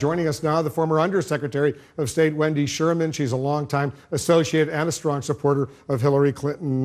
Joining us now, the former Undersecretary of State, Wendy Sherman. She's a longtime associate and a strong supporter of Hillary Clinton.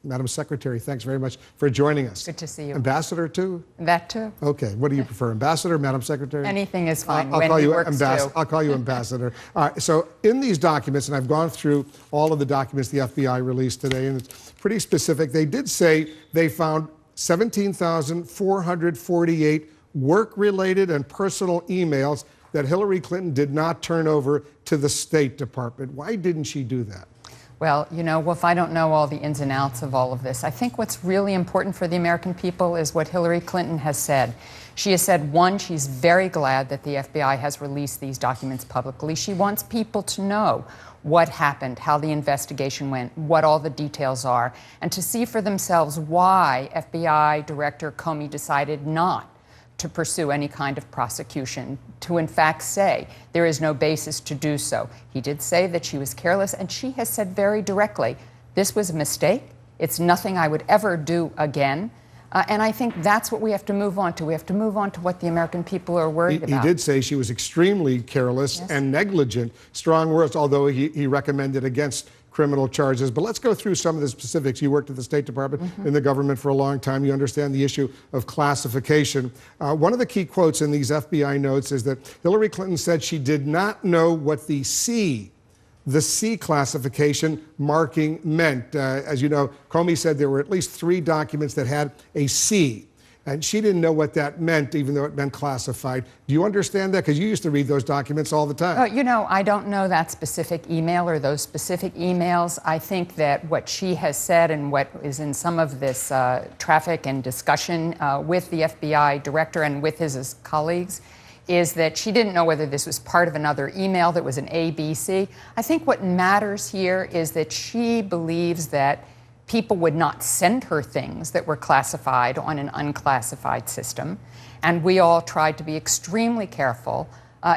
Madam Secretary, thanks very much for joining us. Good to see you. Ambassador, too? That, too. Okay. What do you prefer, Ambassador, Madam Secretary? Anything is fine. I'll call you Ambassador. I'll call you Ambassador. All right. So in these documents, and I've gone through all of the documents the FBI released today, and it's pretty specific. They did say they found 17,448 work-related and personal emails that Hillary Clinton did not turn over to the State Department. Why didn't she do that? Well, if I don't know all the ins and outs of all of this, I think what's really important for the American people is what Hillary Clinton has said. She has said, one, she's very glad that the FBI has released these documents publicly. She wants people to know what happened, how the investigation went, what all the details are, and to see for themselves why FBI Director Comey decided not to pursue any kind of prosecution, to in fact say there is no basis to do so. He did say that she was careless, and she has said very directly, this was a mistake. It's nothing I would ever do again. And I think that's what we have to move on to. We have to move on to what the American people are worried about. He did say she was extremely careless and negligent. Strong words, although he recommended against criminal charges. But let's go through some of the specifics. You worked at the State Department in the government for a long time. You understand the issue of classification. One of the key quotes in these FBI notes is that Hillary Clinton said she did not know what the C classification marking meant. As you know, Comey said there were at least 3 documents that had a C. And she didn't know what that meant, even though it meant classified. Do you understand that? Because you used to read those documents all the time. I don't know that specific email or those specific emails. I think that what she has said and what is in some of this traffic and discussion with the FBI director and with his colleagues is that she didn't know whether this was part of another email that was an ABC. I think what matters here is that she believes that people would not send her things that were classified on an unclassified system, and we all tried to be extremely careful.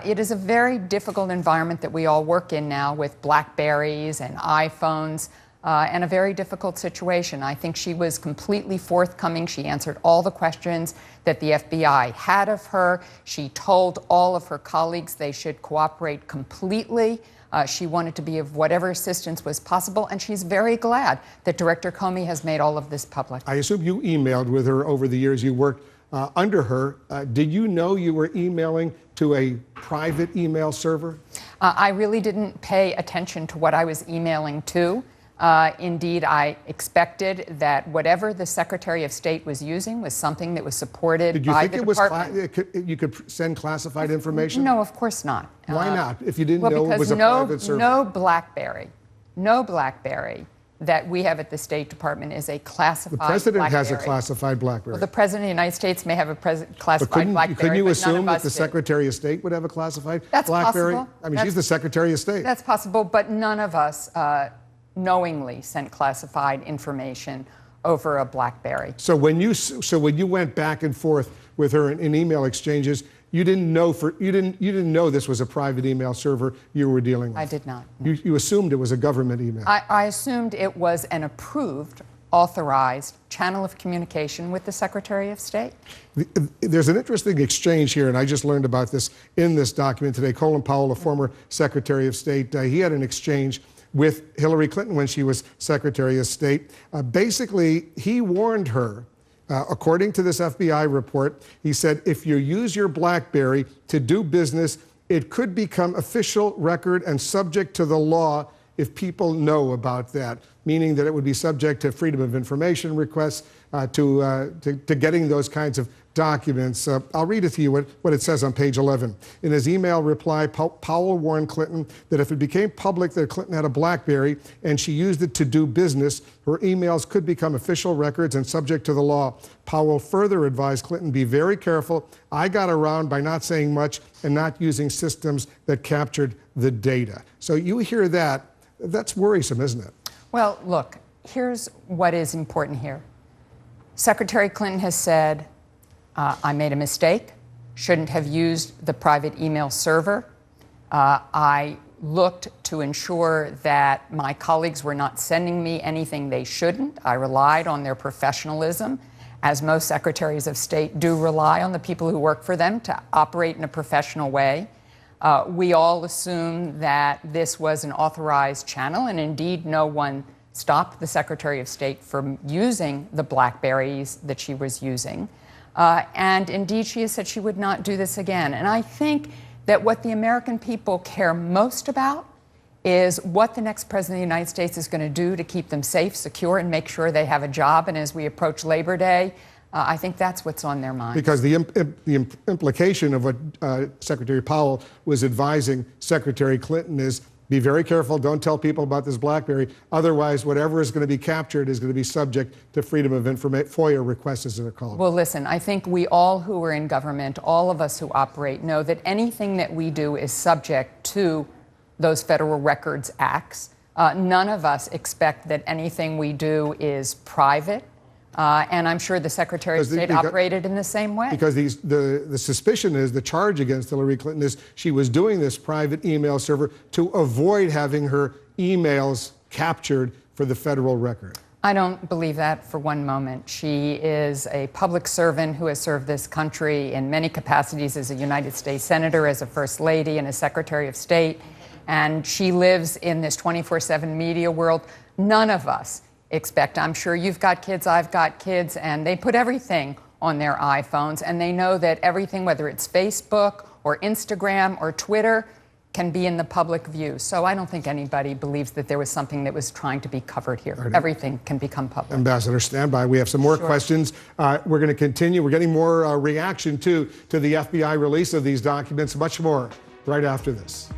It is a very difficult environment that we all work in now with BlackBerries and iPhones, and a very difficult situation. I think she was completely forthcoming. She answered all the questions that the FBI had of her. She told all of her colleagues they should cooperate completely. She wanted to be of whatever assistance was possible, and she's very glad that Director Comey has made all of this public. I assume you emailed with her over the years you worked under her. Did you know you were emailing to a private email server? I really didn't pay attention to what I was emailing to. Indeed, I expected that whatever the Secretary of State was using was something that was supported by the department. Did you think you could send classified information? No, of course not. Why not? If you didn't know it was a private server? No BlackBerry that we have at the State Department is a classified BlackBerry. The president has a classified BlackBerry. Well, the president of the United States may have a classified BlackBerry, couldn't you but assume none of that us the did. Secretary of State would have a classified That's BlackBerry? possible. I mean, she's the Secretary of State. That's possible, but none of us knowingly sent classified information over a BlackBerry. So when you went back and forth with her in email exchanges, you didn't know this was a private email server you were dealing with. I did not. No. You assumed it was a government email. I assumed it was an approved, authorized channel of communication with the Secretary of State. There's an interesting exchange here, and I just learned about this in this document today. Colin Powell, a former Secretary of State, he had an exchange with Hillary Clinton when she was Secretary of State. Basically, he warned her, according to this FBI report, he said, if you use your BlackBerry to do business, it could become official record and subject to the law if people know about that, meaning that it would be subject to Freedom of Information requests, to getting those kinds of documents. I'll read it to you what it says on page 11. In his email reply, Powell warned Clinton that if it became public that Clinton had a BlackBerry and she used it to do business, her emails could become official records and subject to the law. Powell further advised Clinton, be very careful. I got around by not saying much and not using systems that captured the data. So you hear that, that's worrisome, isn't it? Well, look, here's what is important here. Secretary Clinton has said, I made a mistake, shouldn't have used the private email server. I looked to ensure that my colleagues were not sending me anything they shouldn't. I relied on their professionalism. as most secretaries of state do, rely on the people who work for them to operate in a professional way. We all assume that this was an authorized channel, and indeed no one stopped the Secretary of State from using the BlackBerries that she was using. And indeed, she has said she would not do this again. And I think that what the American people care most about is what the next president of the United States is going to do to keep them safe, secure, and make sure they have a job. And as we approach Labor Day, I think that's what's on their mind. Because the implication of what Secretary Powell was advising Secretary Clinton is, be very careful, don't tell people about this BlackBerry. Otherwise, whatever is going to be captured is going to be subject to freedom of information, FOIA requests, as they're called. Well, listen, I think we all who are in government, all of us who operate, know that anything that we do is subject to those Federal Records Acts. None of us expect that anything we do is private. And I'm sure the Secretary of State operated in the same way. Because the suspicion is, the charge against Hillary Clinton is she was doing this private email server to avoid having her emails captured for the federal record. I don't believe that for one moment. She is a public servant who has served this country in many capacities as a United States Senator, as a First Lady, and as Secretary of State. And she lives in this 24/7 media world. None of us expect, I'm sure you've got kids, I've got kids, and they put everything on their iPhones, and they know that everything, whether it's Facebook or Instagram or Twitter, can be in the public view. So I don't think anybody believes that there was something that was trying to be covered here. Right. Everything can become public. Ambassador, stand by. We have some more questions. We're going to continue. We're getting more reaction, to the FBI release of these documents. Much more right after this.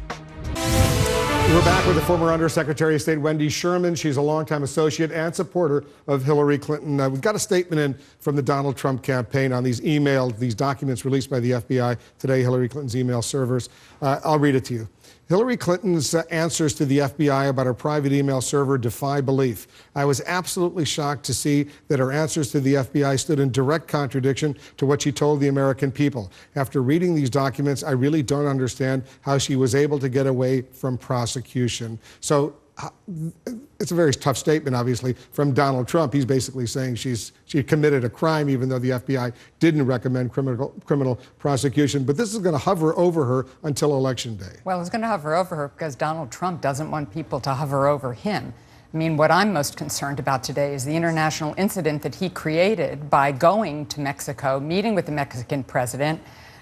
We're back with the former Undersecretary of State, Wendy Sherman. She's a longtime associate and supporter of Hillary Clinton. We've got a statement in from the Donald Trump campaign on these documents released by the FBI today, Hillary Clinton's email servers. I'll read it to you. Hillary Clinton's answers to the FBI about her private email server defy belief. I was absolutely shocked to see that her answers to the FBI stood in direct contradiction to what she told the American people. After reading these documents, I really don't understand how she was able to get away from prosecution. So it's a very tough statement, obviously, from Donald Trump. He's basically saying she committed a crime, even though the FBI didn't recommend criminal prosecution. But this is going to hover over her until Election Day. Well, it's going to hover over her because Donald Trump doesn't want people to hover over him. I mean, what I'm most concerned about today is the international incident that he created by going to Mexico, meeting with the Mexican president,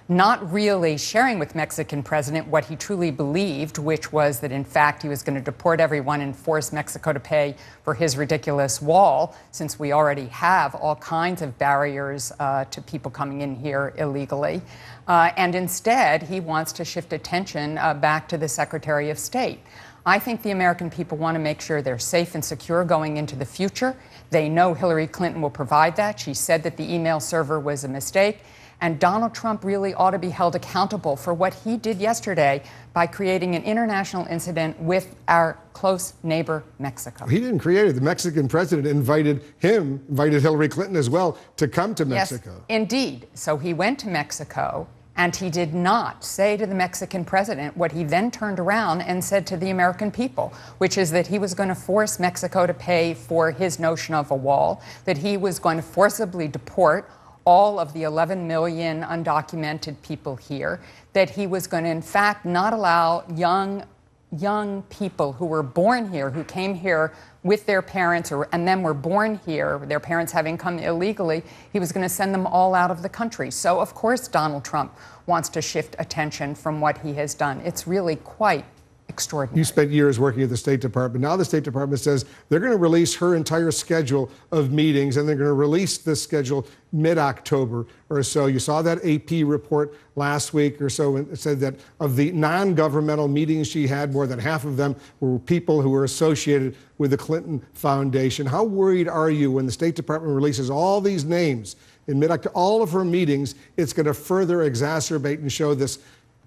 not really sharing with Mexican president what he truly believed, which was that, in fact, he was going to deport everyone and force Mexico to pay for his ridiculous wall, since we already have all kinds of barriers to people coming in here illegally. And instead, he wants to shift attention back to the Secretary of State. I think the American people want to make sure they're safe and secure going into the future. They know Hillary Clinton will provide that. She said that the email server was a mistake. And Donald Trump really ought to be held accountable for what he did yesterday by creating an international incident with our close neighbor, Mexico. He didn't create it. The Mexican president invited Hillary Clinton as well to come to Mexico. Yes, indeed. So he went to Mexico, and he did not say to the Mexican president what he then turned around and said to the American people, which is that he was going to force Mexico to pay for his notion of a wall, that he was going to forcibly deport all of the 11 million undocumented people here, that he was going to, in fact, not allow young people who were born here, who came here with their parents and then were born here, their parents having come illegally, he was going to send them all out of the country. So, of course, Donald Trump wants to shift attention from what he has done. It's really quite extraordinary. You spent years working at the State Department. Now the State Department says they're going to release her entire schedule of meetings, and they're going to release this schedule mid-October or so. You saw that AP report last week or so. It said that of the non-governmental meetings she had, more than half of them were people who were associated with the Clinton Foundation. How worried are you when the State Department releases all these names in mid-October, all of her meetings? It's going to further exacerbate and show this,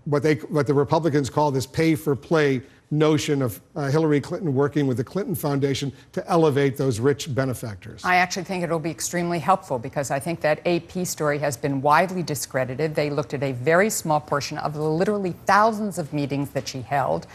what the Republicans call this pay-for-play notion of Hillary Clinton working with the Clinton Foundation to elevate those rich benefactors. I actually think it'll be extremely helpful, because I think that AP story has been widely discredited. They looked at a very small portion of the literally thousands of meetings that she held.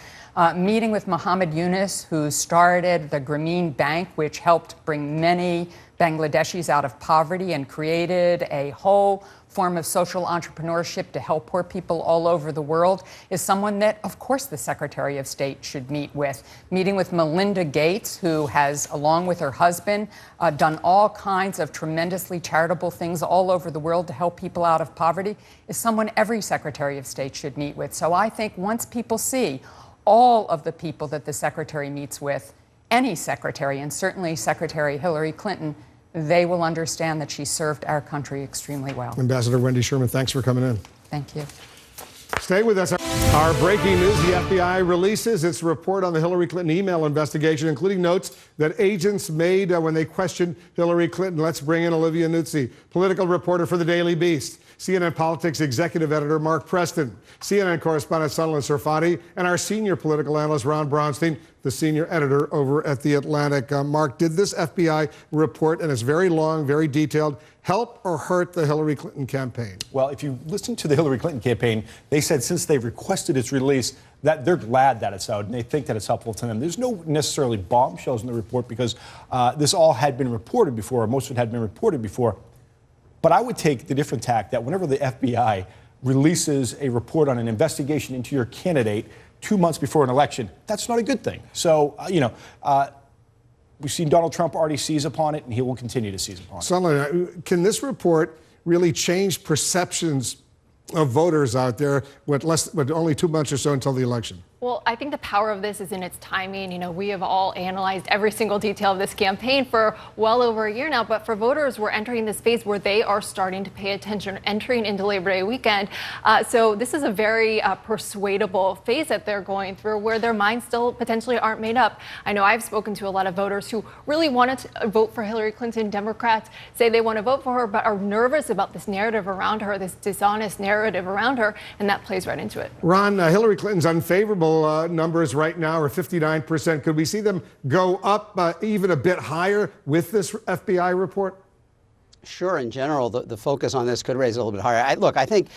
Meeting with Mohammed Yunus, who started the Grameen Bank, which helped bring many Bangladeshis out of poverty and created a whole form of social entrepreneurship to help poor people all over the world, is someone that, of course, the Secretary of State should meet with. Meeting with Melinda Gates, who has, along with her husband, done all kinds of tremendously charitable things all over the world to help people out of poverty, is someone every Secretary of State should meet with. So I think once people see all of the people that the Secretary meets with, any secretary, and certainly Secretary Hillary Clinton, they will understand that she served our country extremely well. Ambassador Wendy Sherman, thanks for coming in. Thank you. Stay with us. Our breaking news, the FBI releases its report on the Hillary Clinton email investigation, including notes that agents made when they questioned Hillary Clinton. Let's bring in Olivia Nuzzi, political reporter for the Daily Beast, CNN Politics executive editor Mark Preston, CNN correspondent Sunil Sirfati, and our senior political analyst Ron Braunstein, the senior editor over at The Atlantic. Mark, did this FBI report, and it's very long, very detailed, help or hurt the Hillary Clinton campaign? Well, if you listen to the Hillary Clinton campaign, they said since they've requested its release that they're glad that it's out and they think that it's helpful to them. There's no necessarily bombshells in the report because this all had been reported before, or most of it had been reported before. But I would take the different tack that whenever the FBI releases a report on an investigation into your candidate 2 months before an election, that's not a good thing. So, we've seen Donald Trump already seize upon it, and he will continue to seize upon it. Sunil, can this report really change perceptions of voters out there with only 2 months or so until the election? Well, I think the power of this is in its timing. You know, we have all analyzed every single detail of this campaign for well over a year now. But for voters, we're entering this phase where they are starting to pay attention, entering into Labor Day weekend. So this is a very persuadable phase that they're going through where their minds still potentially aren't made up. I know I've spoken to a lot of voters who really wanted to vote for Hillary Clinton. Democrats say they want to vote for her, but are nervous about this narrative around her, this dishonest narrative around her. And that plays right into it. Ron, Hillary Clinton's unfavorable numbers right now are 59%. Could we see them go up even a bit higher with this FBI report? Sure. In general, the focus on this could raise it a little bit higher. I think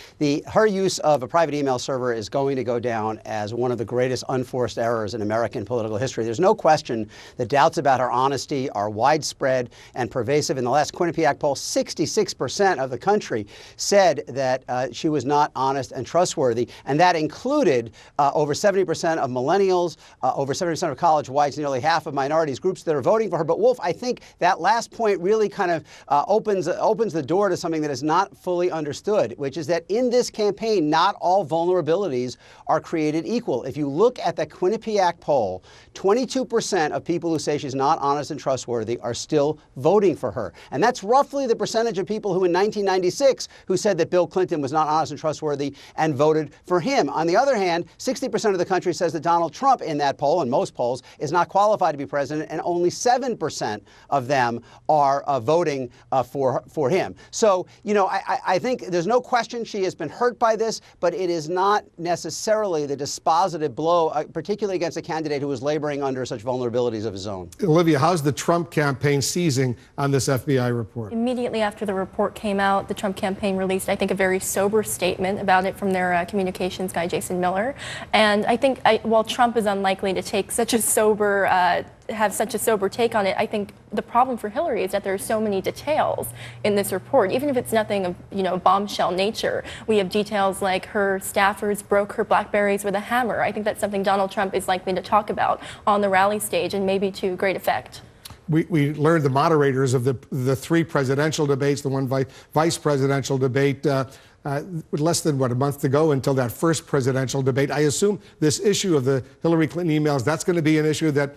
her use of a private email server is going to go down as one of the greatest unforced errors in American political history. There's no question that doubts about her honesty are widespread and pervasive. In the last Quinnipiac poll, 66% of the country said that she was not honest and trustworthy, and that included over 70% of millennials, over 70% of college whites, nearly half of minorities, groups that are voting for her. But Wolf, I think that last point really kind of opens the door to something that is not fully understood, which is that in this campaign, not all vulnerabilities are created equal. If you look at the Quinnipiac poll, 22% of people who say she's not honest and trustworthy are still voting for her. And that's roughly the percentage of people who in 1996 who said that Bill Clinton was not honest and trustworthy and voted for him. On the other hand, 60% of the country says that Donald Trump in that poll, and most polls, is not qualified to be president, and only 7% of them are voting for him. So, I think there's no question she has been hurt by this, but it is not necessarily the dispositive blow, particularly against a candidate who is laboring under such vulnerabilities of his own. Olivia, how's the Trump campaign seizing on this FBI report? Immediately after the report came out, the Trump campaign released, I think, a very sober statement about it from their communications guy, Jason Miller. And I think while Trump is unlikely to take such a sober have such a sober take on it, I think the problem for Hillary is that there are so many details in this report, even if it's nothing of bombshell nature. We have details like her staffers broke her Blackberries with a hammer. I think that's something Donald Trump is likely to talk about on the rally stage, and maybe to great effect. We learned the moderators of the three presidential debates, the one vice presidential debate, less than, a month to go until that first presidential debate. I assume this issue of the Hillary Clinton emails, that's going to be an issue that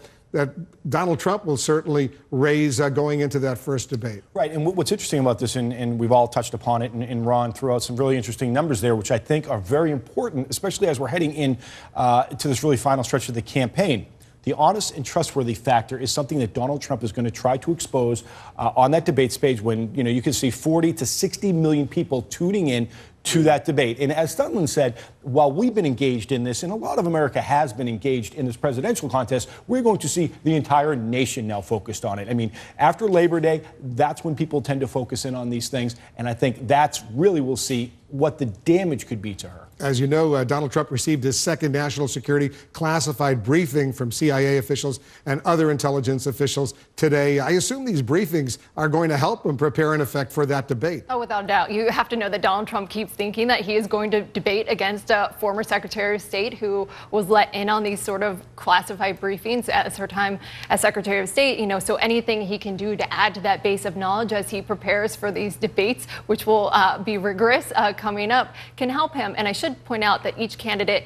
Donald Trump will certainly raise going into that first debate. Right, and what's interesting about this, and we've all touched upon it, and Ron threw out some really interesting numbers there, which I think are very important, especially as we're heading in to this really final stretch of the campaign. The honest and trustworthy factor is something that Donald Trump is going to try to expose on that debate stage when, you can see 40 to 60 million people tuning in to that debate. And as Stutland said, while we've been engaged in this, and a lot of America has been engaged in this presidential contest, we're going to see the entire nation now focused on it. I mean, after Labor Day, that's when people tend to focus in on these things. And I think that's really, we'll see what the damage could be to her. As you know, Donald Trump received his second national security classified briefing from CIA officials and other intelligence officials today. I assume these briefings are going to help him prepare, in effect, for that debate. Oh, without a doubt. You have to know that Donald Trump keeps thinking that he is going to debate against a former Secretary of State who was let in on these sort of classified briefings at her time as Secretary of State. You know, so anything he can do to add to that base of knowledge as he prepares for these debates, which will be rigorous coming up, can help him. And I should point out that each candidate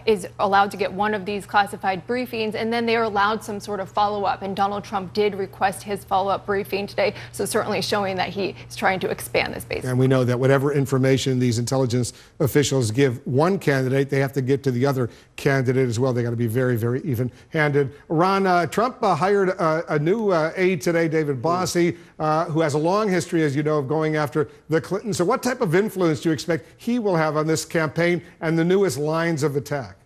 is allowed to get one of these classified briefings, and then they are allowed some sort of follow-up. And Donald Trump did request his follow-up briefing today, so certainly showing that he is trying to expand this base. And we know that whatever information these intelligence officials give one candidate, they have to get to the other candidate as well. They got to be very, very even-handed. Ron, Trump hired a new aide today, David Bossie, who has a long history, as you know, of going after the Clintons. So what type of influence do you expect he will have on this campaign and the newest lines of attack?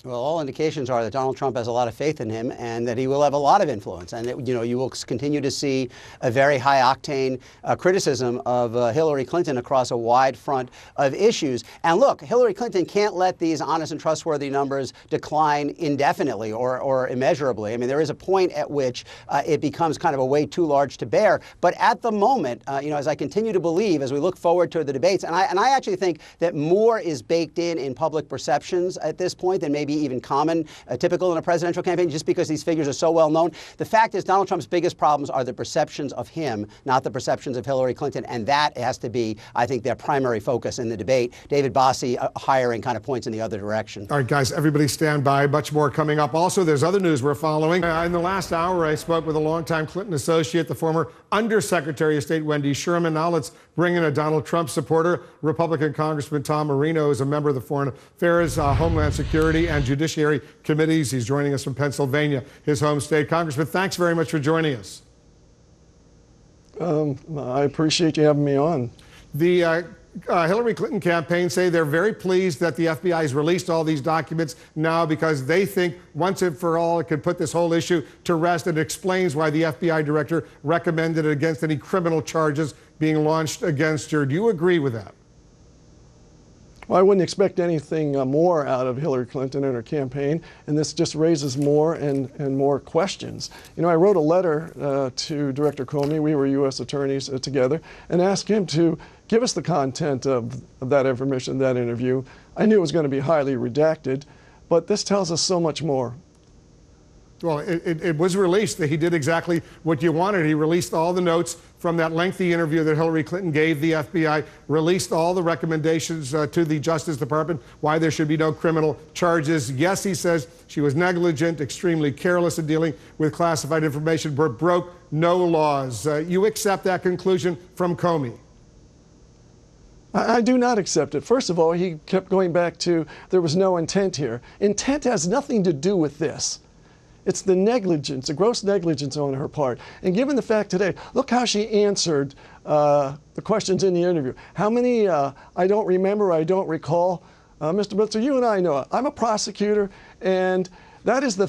Well, all indications are that Donald Trump has a lot of faith in him and that he will have a lot of influence. And that, you know, you will continue to see a very high-octane criticism of Hillary Clinton across a wide front of issues. And look, Hillary Clinton can't let these honest and trustworthy numbers decline indefinitely or immeasurably. I mean, there is a point at which it becomes kind of a weight too large to bear. But at the moment, you know, as I continue to believe, as we look forward to the debates, and I actually think that more is baked in public perceptions at this point than maybe even common, typical in a presidential campaign, just because these figures are so well known. The fact is Donald Trump's biggest problems are the perceptions of him, not the perceptions of Hillary Clinton, and that has to be, I think, their primary focus in the debate. David Bossie hiring kind of points in the other direction. All right, guys, everybody stand by. Much more coming up. Also, there's other news we're following. In the last hour, I spoke with a longtime Clinton associate, the former Undersecretary of State, Wendy Sherman. Now let's bring in a Donald Trump supporter. Republican Congressman Tom Marino is a member of the Foreign Affairs, Homeland Security, and Judiciary Committees. He's joining us from Pennsylvania, his home state. Congressman, thanks very much for joining us. I appreciate you having me on. The Hillary Clinton campaign say they're very pleased that the FBI has released all these documents now because they think once and for all it could put this whole issue to rest, and explains why the FBI director recommended it against any criminal charges being launched against her. Do you agree with that? Well, I wouldn't expect anything more out of Hillary Clinton and her campaign, and this just raises more and more questions. You know, I wrote a letter to Director Comey, we were U.S. attorneys together, and asked him to give us the content of that information, that interview. I knew it was going to be highly redacted, but this tells us so much more. Well, it was released that he did exactly what you wanted. He released all the notes from that lengthy interview that Hillary Clinton gave the FBI, released all the recommendations to the Justice Department, why there should be no criminal charges. Yes, he says she was negligent, extremely careless in dealing with classified information, but broke no laws. You accept that conclusion from Comey? I do not accept it. First of all, he kept going back to there was no intent here. Intent has nothing to do with this. It's the negligence, the gross negligence on her part. And given the fact today, look how she answered the questions in the interview. How many I don't remember, I don't recall. Mr. Blitzer, you and I know, I'm a prosecutor, and that is the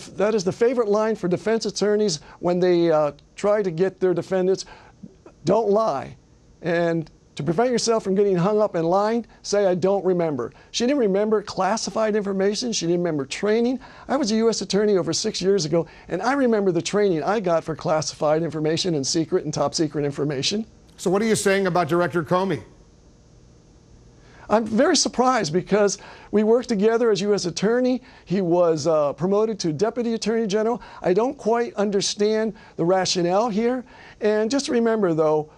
favorite line for defense attorneys when they try to get their defendants. Don't lie. And to prevent yourself from getting hung up in lying, say, I don't remember. She didn't remember classified information. She didn't remember training. I was a U.S. attorney over 6 years ago, and I remember the training I got for classified information and secret and top secret information. So what are you saying about Director Comey? I'm very surprised because we worked together as U.S. attorney. He was promoted to Deputy Attorney General. I don't quite understand the rationale here. And just remember, though,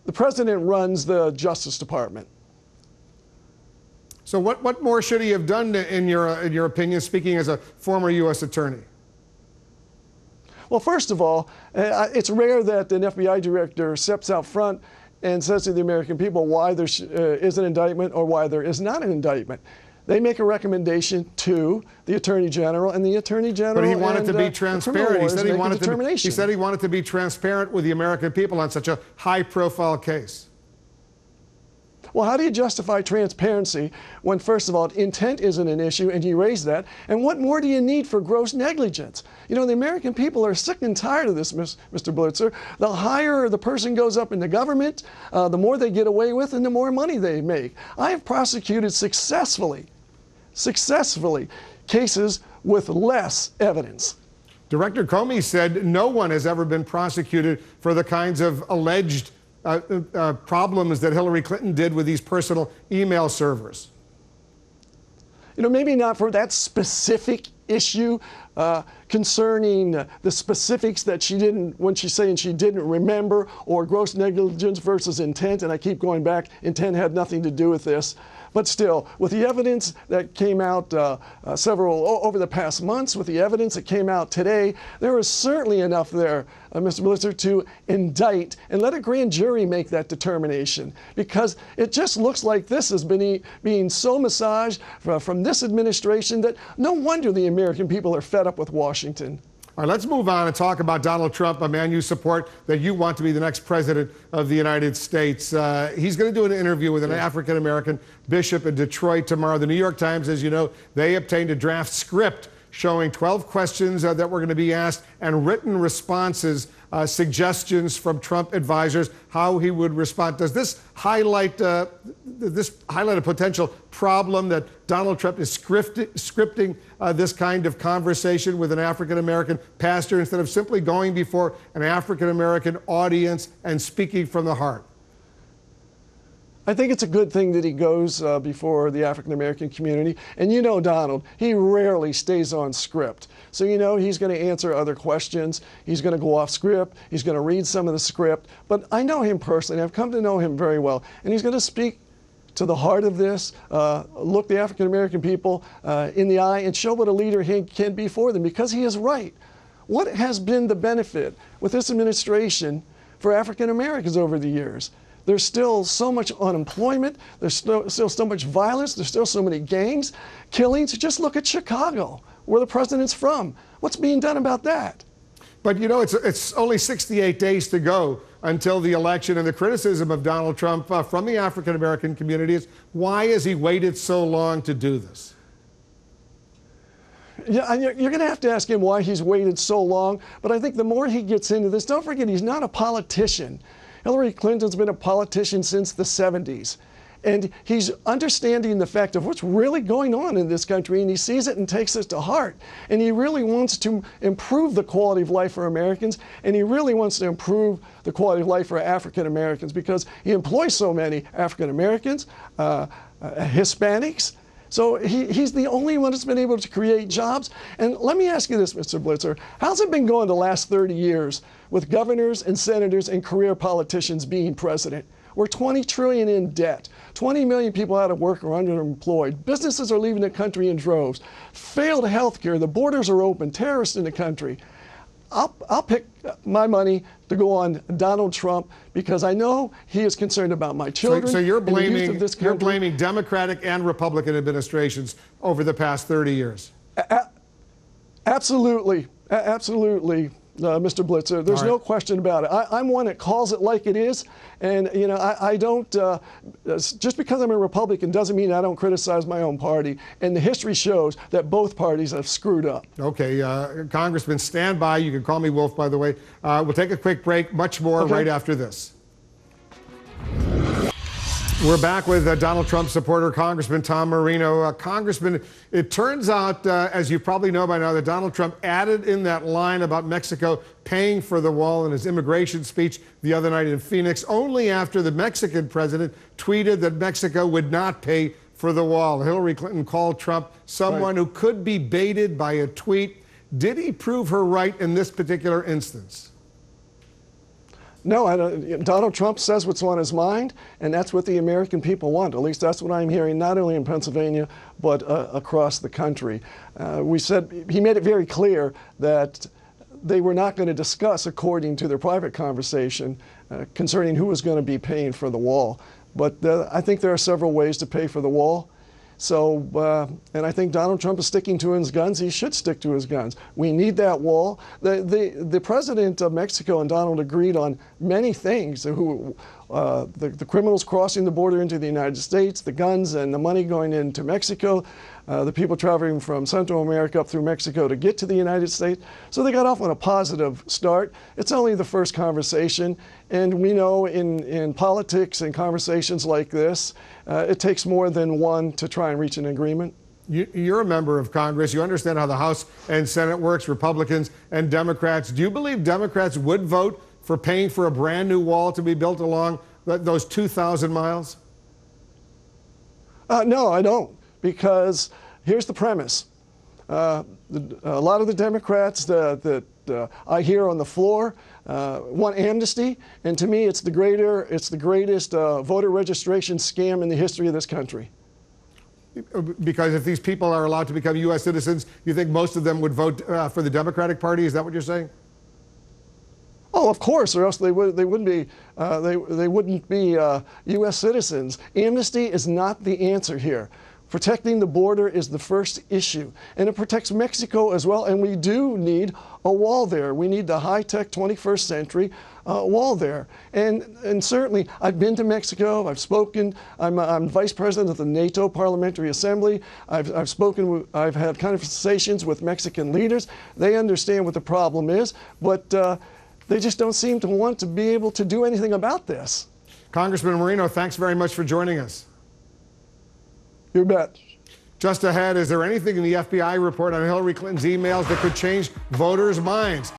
the president runs the Justice Department. So what more should he have done in your opinion, speaking as a former U.S. attorney? Well, first of all, it's rare that an FBI director steps out front and says to the American people why there is an indictment or why there is not an indictment. They make a recommendation to the Attorney General, and the Attorney General. But he wanted to be transparent. He said he wanted to be transparent with the American people on such a high-profile case. Well, how do you justify transparency when, first of all, intent isn't an issue, and you raise that? And what more do you need for gross negligence? You know, the American people are sick and tired of this, Mr. Blitzer. The higher the person goes up in the government, the more they get away with and the more money they make. I have prosecuted successfully cases with less evidence. Director Comey said no one has ever been prosecuted for the kinds of alleged problems that Hillary Clinton did with these personal email servers. You know, maybe not for that specific issue concerning the specifics that she didn't, when she's saying she didn't remember, or gross negligence versus intent, and I keep going back, intent had nothing to do with this. But still, with the evidence that came out over the past months, with the evidence that came out today, there is certainly enough there, Mr. Blitzer, to indict and let a grand jury make that determination. Because it just looks like this has been being so massaged from this administration that no wonder the American people are fed up with Washington. All right, let's move on and talk about Donald Trump, a man you support, that you want to be the next president of the United States. He's going to do an interview with an African-American bishop in Detroit tomorrow. The New York Times, as you know, they obtained a draft script showing 12 questions that were going to be asked and written responses, suggestions from Trump advisors, how he would respond. Does this highlight a potential problem that Donald Trump is scripting this kind of conversation with an African-American pastor instead of simply going before an African-American audience and speaking from the heart? I think it's a good thing that he goes before the African-American community. And you know Donald, he rarely stays on script. So you know he's going to answer other questions. He's going to go off script. He's going to read some of the script. But I know him personally. I've come to know him very well. And he's going to speak to the heart of this, look the African-American people in the eye and show what a leader he can be for them, because he is right. What has been the benefit with this administration for African-Americans over the years? There's still so much unemployment. There's still so much violence. There's still so many gangs, killings. Just look at Chicago, where the president's from. What's being done about that? But you know, it's only 68 days to go until the election, and the criticism of Donald Trump from the African-American community is, why has he waited so long to do this? Yeah, and you're going to have to ask him why he's waited so long. But I think the more he gets into this, don't forget, he's not a politician. Hillary Clinton's been a politician since the 70s. And he's understanding the fact of what's really going on in this country, and he sees it and takes it to heart. And he really wants to improve the quality of life for Americans, and he really wants to improve the quality of life for African Americans, because he employs so many African Americans, Hispanics. So he's the only one that's been able to create jobs. And let me ask you this, Mr. Blitzer, how's it been going the last 30 years with governors and senators and career politicians being president? We're $20 trillion in debt, 20 million people out of work or underemployed. Businesses are leaving the country in droves. Failed health care, the borders are open, terrorists in the country. I'll pick my money to go on Donald Trump, because I know he is concerned about my children. So you're and the youth of this country. You're blaming Democratic and Republican administrations over the past 30 years. Absolutely, absolutely, Mr. Blitzer. There's no question about it. I'm one that calls it like it is, and you know I don't. Just because I'm a Republican doesn't mean I don't criticize my own party. And the history shows that both parties have screwed up. Okay, Congressman, stand by. You can call me Wolf, by the way. We'll take a quick break. Much more right after this. We're back with Donald Trump supporter, Congressman Tom Marino. Congressman, it turns out, as you probably know by now, that Donald Trump added in that line about Mexico paying for the wall in his immigration speech the other night in Phoenix, only after the Mexican president tweeted that Mexico would not pay for the wall. Hillary Clinton called Trump someone who could be baited by a tweet. Did he prove her right in this particular instance? No, Donald Trump says what's on his mind, and that's what the American people want. At least that's what I'm hearing, not only in Pennsylvania, but across the country. He made it very clear that they were not going to discuss, according to their private conversation, concerning who was going to be paying for the wall. But I think there are several ways to pay for the wall. So, and I think Donald Trump is sticking to his guns. He should stick to his guns. We need that wall. The president of Mexico and Donald agreed on many things, the criminals crossing the border into the United States, the guns and the money going into Mexico, the people traveling from Central America up through Mexico to get to the United States. So they got off on a positive start. It's only the first conversation, and we know in politics and conversations like this, it takes more than one to try and reach an agreement. You're a member of Congress. You understand how the House and Senate works, Republicans and Democrats. Do you believe Democrats would vote for paying for a brand new wall to be built along those 2,000 miles? No, I don't, because here's the premise. A lot of the Democrats that I hear on the floor want amnesty, and to me it's the greatest voter registration scam in the history of this country. Because if these people are allowed to become U.S. citizens, you think most of them would vote for the Democratic Party? Is that what you're saying? Oh, of course, or else they wouldn't be U.S. citizens. Amnesty is not the answer here. Protecting the border is the first issue, and it protects Mexico as well. And we do need a wall there. We need the high-tech 21st century wall there. And certainly, I've been to Mexico. I've spoken. I'm vice president of the NATO Parliamentary Assembly. I've had conversations with Mexican leaders. They understand what the problem is, but they just don't seem to want to be able to do anything about this. Congressman Moreno, thanks very much for joining us. You bet. Just ahead, is there anything in the FBI report on Hillary Clinton's emails that could change voters' minds?